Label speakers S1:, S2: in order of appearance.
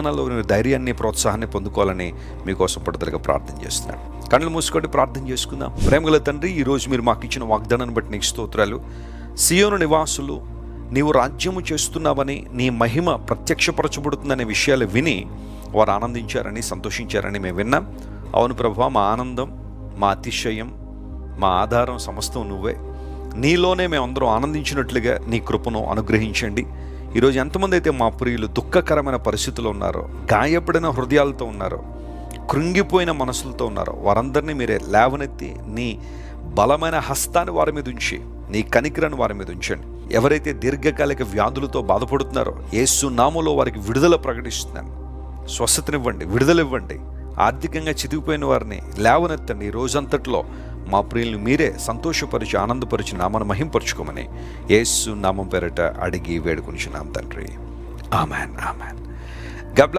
S1: ధైర్యాన్ని, ప్రోత్సాహాన్ని పొందుకోవాలని మీకోసం పట్టుదలగా ప్రార్థన చేస్తున్నాను. కళ్ళు మూసుకొని ప్రార్థన చేసుకుందాం. ప్రేమగల తండ్రి, ఈరోజు మీరు మాకు ఇచ్చిన వాగ్దానాన్ని బట్టి నీకు స్తోత్రాలు. సియోను నివాసులు నీవు రాజ్యము చేస్తున్నావని, నీ మహిమ ప్రత్యక్షపరచబడుతుందనే విషయాలు విని వారు ఆనందించారని, సంతోషించారని మేము విన్నాం. అవును ప్రభువా, మా ఆనందం, మా అతిశయం, మా ఆధారం సమస్తం నువ్వే. నీలోనే మేమందరం ఆనందించినట్లుగా నీ కృపను అనుగ్రహించండి. ఈరోజు ఎంతమంది అయితే మా ప్రియులు దుఃఖకరమైన పరిస్థితుల్లో ఉన్నారో, గాయపడిన హృదయాలతో ఉన్నారో, కృంగిపోయిన మనసులతో ఉన్నారో, వారందరినీ మీరే లేవనెత్తి నీ బలమైన హస్తాన్ని వారి మీద ఉంచి, నీ కనికరాన్ని వారి మీద ఉంచండి. ఎవరైతే దీర్ఘకాలిక వ్యాధులతో బాధపడుతున్నారో, యేసు నామములో వారికి విడుదల ప్రకటిస్తున్నాను. స్వస్థతనివ్వండి, విడుదలివ్వండి. ఆర్థికంగా చితికిపోయిన వారిని లేవనెత్తండి. ఈ రోజంతట్లో మా ప్రియులను మీరే సంతోషపరిచి, ఆనందపరిచి, నామను మహింపరచుకోమని యేసు నామం పేరట అడిగి వేడుకొనిచున్నాం తండ్రి. Amen, amen.